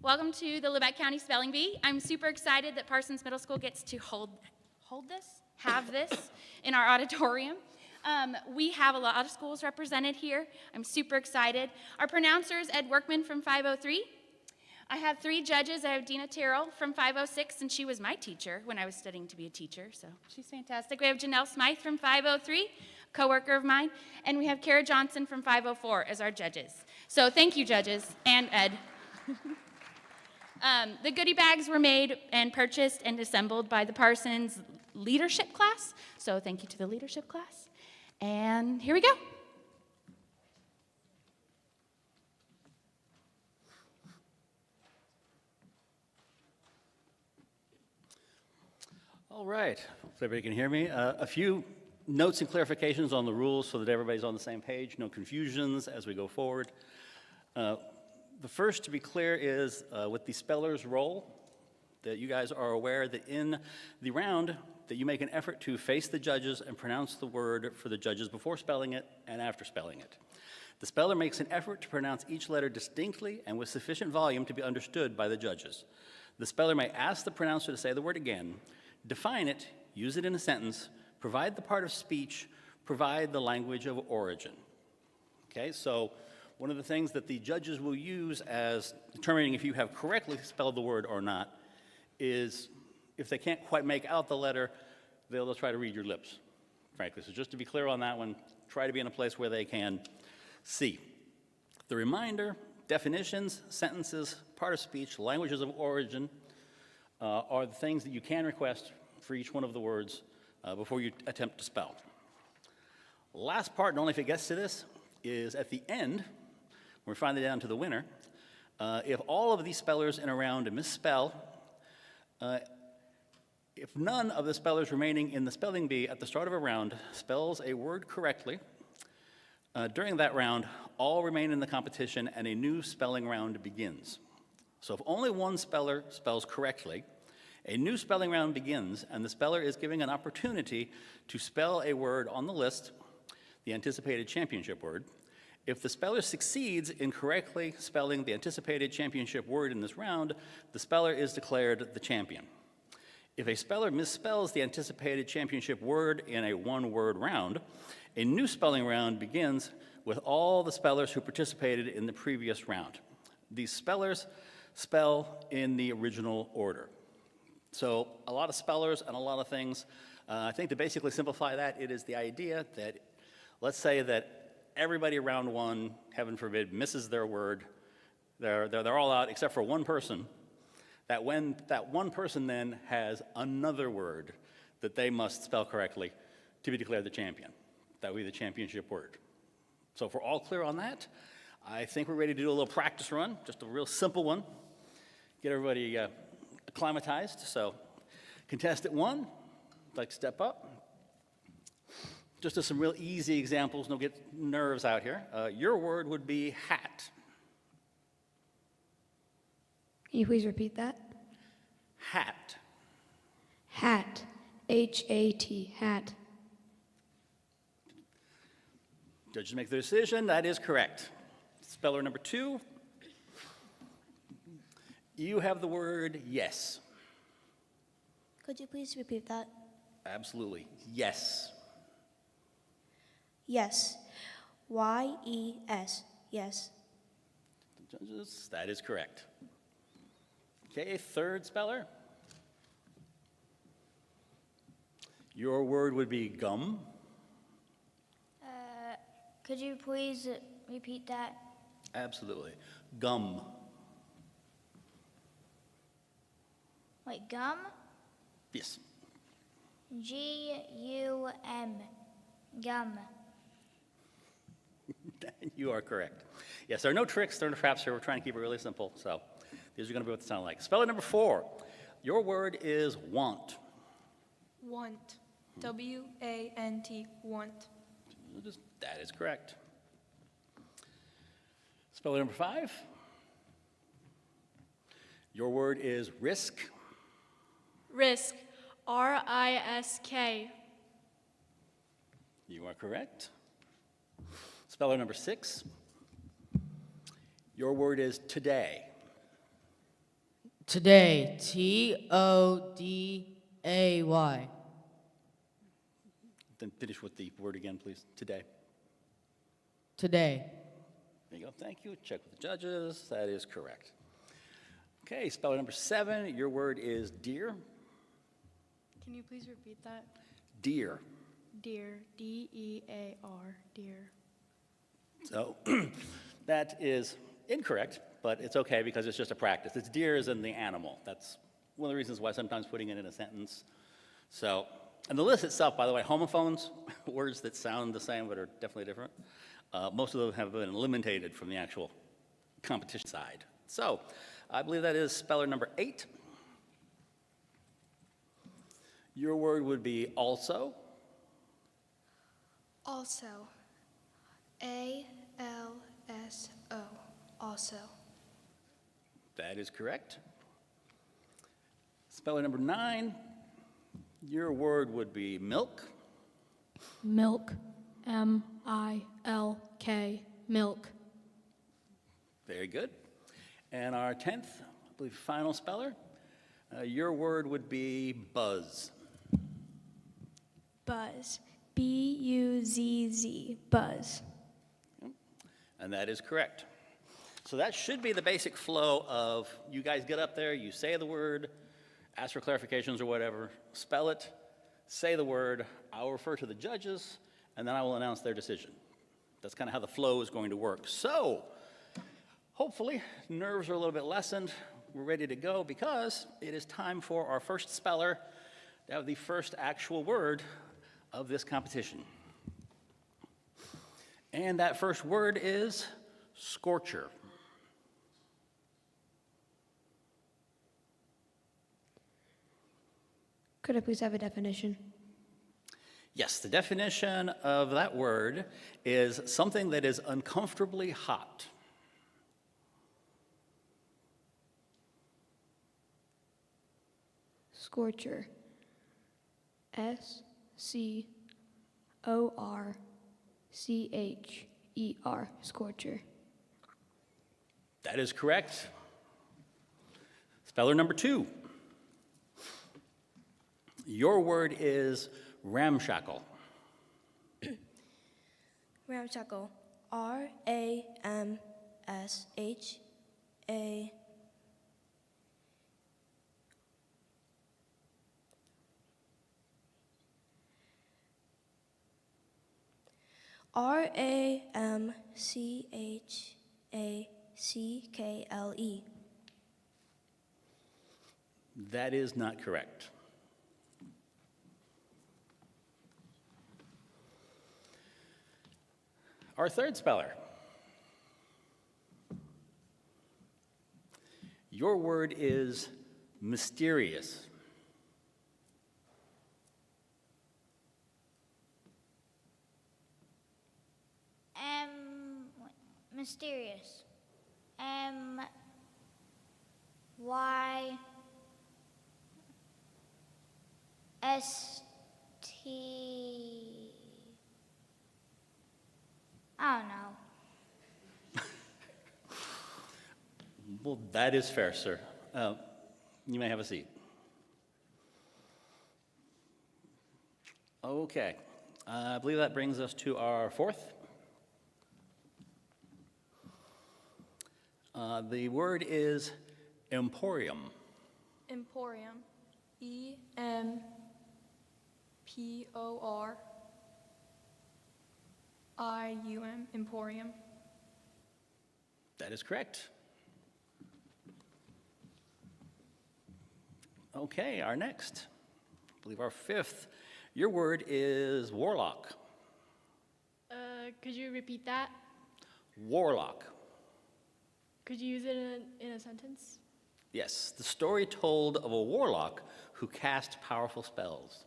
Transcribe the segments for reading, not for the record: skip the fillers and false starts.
Welcome to the Labette County Spelling Bee. I'm super excited that Parsons Middle School gets to have this in our auditorium. We have a lot of schools represented here. I'm super excited. Our pronouncer is Ed Workman from 503. I have 3 judges. I have Dina Terrell from 506, and she was my teacher when I was studying to be a teacher, so she's fantastic. We have Janelle Smythe from 503, coworker of mine, and we have Kara Johnson from 504 as our judges. So thank you, judges, and Ed. The goodie bags were made and purchased and assembled by the Parsons leadership class, so thank you to the leadership class. And here we go. All right, so everybody can hear me. A few notes and clarifications on the rules so that everybody's on the same page, no confusions as we go forward. The first, to be clear, is with the speller's roll, that you guys are aware that in the round that you make an effort to face the judges and pronounce the word for the judges before spelling it and after spelling it. The speller makes an effort to pronounce each letter distinctly and with sufficient volume to be understood by the judges. The speller may ask the pronouncer to say the word again, define it, use it in a sentence, provide the part of speech, provide the language of origin. Okay, so one of the things that the judges will use as determining if you have correctly spelled the word or not is if they can't quite make out the letter, they'll try to read your lips, frankly. So just to be clear on that one, try to be in a place where they can see. The reminder, definitions, sentences, part of speech, languages of origin are the things that you can request for each one of the words before you attempt to spell. Last part, and only if it gets to this, is at the end, we're finally down to the winner. If all of these spellers in a round misspell, if none of the spellers remaining in the spelling bee at the start of a round spells a word correctly, during that round, all remain in the competition and a new spelling round begins. So if only one speller spells correctly, a new spelling round begins and the speller is given an opportunity to spell a word on the list, the anticipated championship word. If the speller succeeds in correctly spelling the anticipated championship word in this round, the speller is declared the champion. If a speller misspells the anticipated championship word in a one-word round, a new spelling round begins with all the spellers who participated in the previous round. These spellers spell in the original order. So a lot of spellers and a lot of things. I think to basically simplify that, it is the idea that, let's say that everybody around one, heaven forbid, misses their word. They're all out except for one person. That when that one person then has another word that they must spell correctly to be declared the champion. That would be the championship word. So if we're all clear on that, I think we're ready to do a little practice run, just a real simple one. Get everybody acclimatized. So contestant 1, like step up. Just as some real easy examples, don't get nerves out here. Your word would be hat. Can you please repeat that? Hat. Hat. H-A-T. Hat. Judges make the decision. That is correct. Speller number 2. You have the word yes. Could you please repeat that? Absolutely. Yes. Yes. Y-E-S. Yes. Judges, that is correct. Okay, third speller. Your word would be gum. Could you please repeat that? Absolutely. Gum. Wait, gum? Yes. G-U-M. Gum. You are correct. Yes, there are no tricks, there are no traps here. We're trying to keep it really simple. So these are going to be what they sound like. Speller number 4. Your word is want. Want. W-A-N-T. Want. That is correct. Speller number 5. Your word is risk. Risk. R-I-S-K. You are correct. Speller number 6. Your word is today. Today. Today. Then finish with the word again, please. Today. Today. There you go. Thank you. Check with the judges. That is correct. Okay, speller number 7. Your word is deer. Can you please repeat that? Deer. Deer, D-E-A-R, deer. So that is incorrect, but it's okay because it's just a practice. It's deer as in the animal. That's one of the reasons why sometimes putting it in a sentence. So, and the list itself, by the way, homophones, words that sound the same but are definitely different, most of them have been eliminated from the actual competition side. So I believe that is speller number 8. Your word would be also. Also. A-L-S-O. Also. That is correct. Speller number 9. Your word would be milk. Milk. M-I-L-K. Milk. Very good. And our 10th, I believe, final speller, your word would be buzz. Buzz. B-U-Z-Z. Buzz. And that is correct. So that should be the basic flow of you guys get up there, you say the word, ask for clarifications or whatever, spell it, say the word, I'll refer to the judges, and then I will announce their decision. That's kind of how the flow is going to work. So hopefully nerves are a little bit lessened. We're ready to go because it is time for our first speller to have the first actual word of this competition. And that first word is scorcher. Could I please have a definition? Yes, the definition of that word is something that is uncomfortably hot. Scorcher. S-C-O-R-C-H-E-R. Scorcher. That is correct. Speller number 2. Your word is ramshackle. Ramshackle. R-A-M-S-H-A. R-A-M-C-H-A-C-K-L-E. That is not correct. Our third speller. Your word is mysterious. Mysterious. M-Y-S-T. I don't know. Well, that is fair, sir. You may have a seat. Okay. I believe that brings us to our fourth. The word is emporium. Emporium. E-M-P-O-R-I-U-M. Emporium. That is correct. Okay, our next, I believe our fifth. Your word is warlock. Could you repeat that? Warlock. Could you use it in a sentence? Yes, the story told of a warlock who cast powerful spells.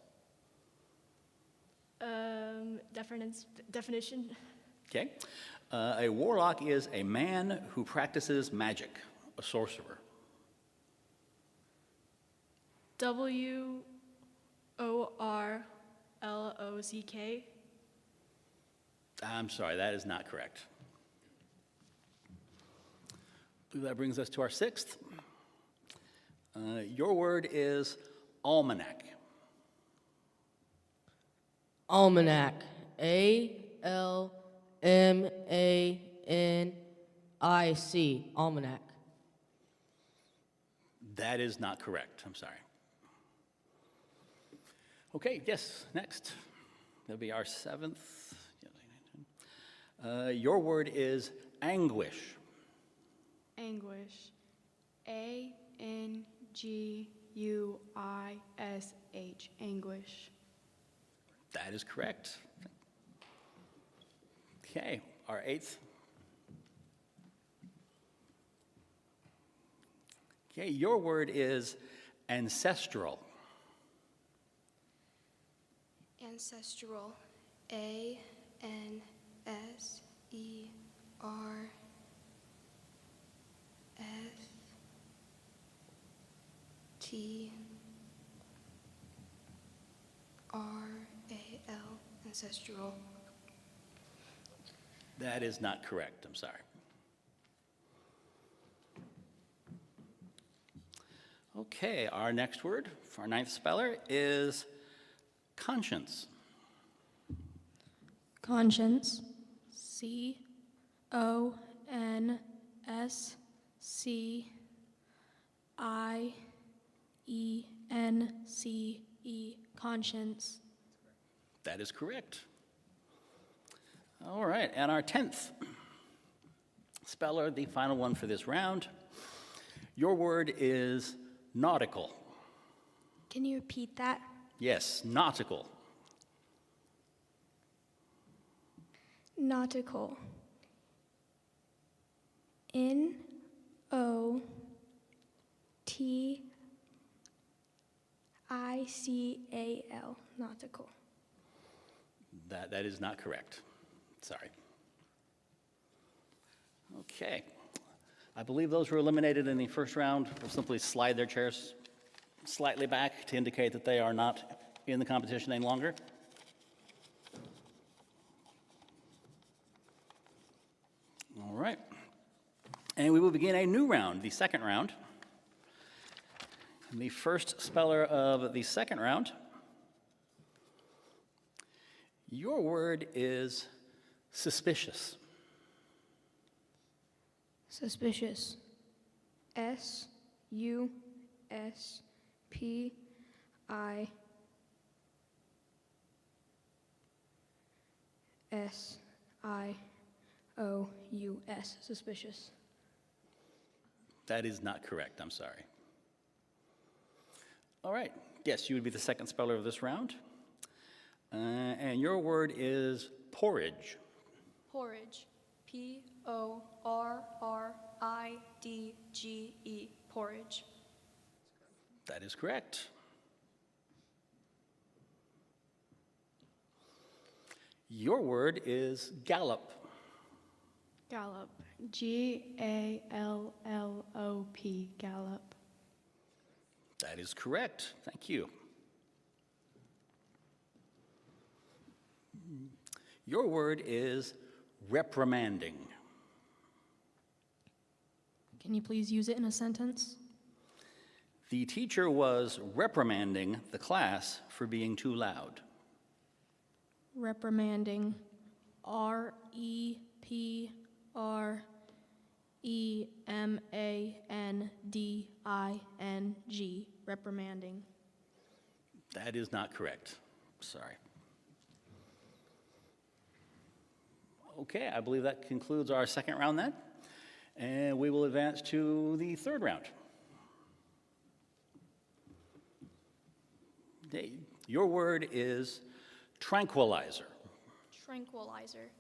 Definition. Okay. A warlock is a man who practices magic, a sorcerer. W-O-R-L-O-C-K. I'm sorry, that is not correct. That brings us to our sixth. Your word is almanac. Almanac. A-L-M-A-N-I-C. Almanac. That is not correct. I'm sorry. Okay, yes, next. That'll be our seventh. Your word is anguish. Anguish. A-N-G-U-I-S-H. Anguish. That is correct. Okay, our eighth. Okay, your word is ancestral. Ancestral. A-N-S-E-R-A-L. Ancestral. That is not correct. I'm sorry. Okay, our next word for our ninth speller is conscience. Conscience. C-O-N-S-C-I-E-N-C-E. Conscience. That is correct. All right, and our 10th speller, the final one for this round. Your word is nautical. Can you repeat that? Yes, nautical. Nautical. N-O-T-I-C-A-L. Nautical. That is not correct. Sorry. Okay. I believe those were eliminated in the first round will simply slide their chairs slightly back to indicate that they are not in the competition any longer. All right. And we will begin a new round, the second round. And the first speller of the second round, your word is suspicious. Suspicious. S-U-S-P-I-S-I-O-U-S. Suspicious. That is not correct. I'm sorry. All right. Yes, you would be the second speller of this round. And your word is porridge. Porridge. P-O-R-R-I-D-G-E. Porridge. That is correct. Your word is gallop. Gallop. G-A-L-L-O-P. Gallop. That is correct. Thank you. Your word is reprimanding. Can you please use it in a sentence? The teacher was reprimanding the class for being too loud. Reprimanding. R-E-P-R-E-M-A-N-D-I-N-G. Reprimanding. That is not correct. Sorry. Okay, I believe that concludes our second round then. And we will advance to the third round. Okay, your word is tranquilizer. Tranquilizer.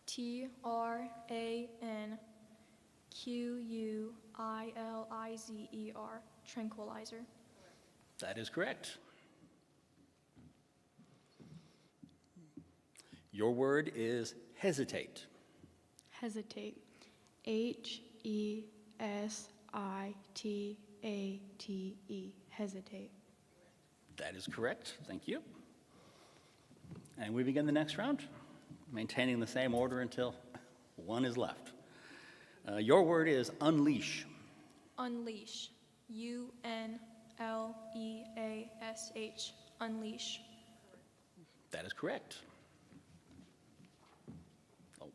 T-R-A-N-Q-U-I-L-I-Z-E-R. Tranquilizer. That is correct. Your word is hesitate. Hesitate. H-E-S-I-T-A-T-E. Hesitate. That is correct. Thank you. And we begin the next round, maintaining the same order until one is left. Your word is unleash. Unleash. UNLEASH, unleash. That is correct. Oh.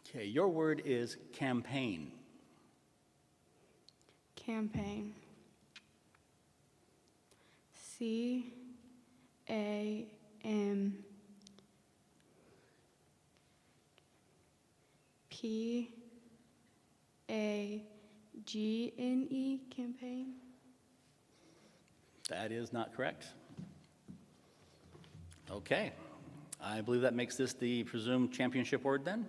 Okay, your word is campaign. Campaign. CAMPAGNE, campaign. That is not correct. Okay, I believe that makes this the presumed championship word then?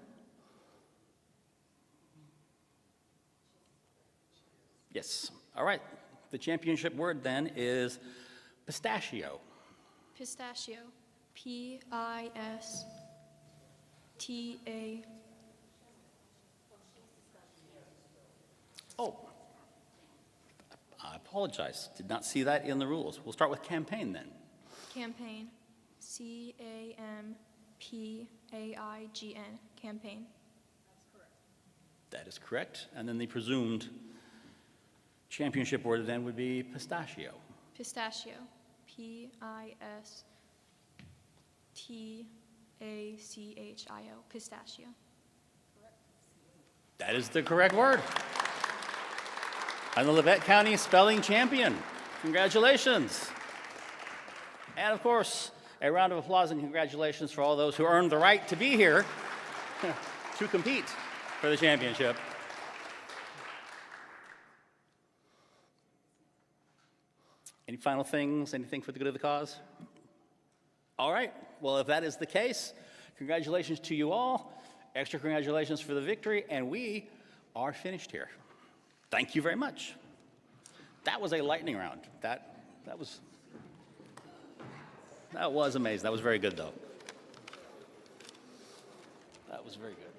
Yes, all right. The championship word then is pistachio. Pistachio, PISTA. Oh, I apologize, did not see that in the rules. We'll start with campaign then. Campaign, CAMPAIGN, campaign. That is correct. And then the presumed championship word then would be pistachio. Pistachio, PISTACHIO, pistachio. That is the correct word. I'm the Labette County spelling champion. Congratulations. And of course, a round of applause and congratulations for all those who earned the right to be here to compete for the championship. Any final things? Anything for the good of the cause? All right. Well, if that is the case, congratulations to you all. Extra congratulations for the victory, and we are finished here. Thank you very much. That was a lightning round. That was amazing. That was very good, though. That was very good.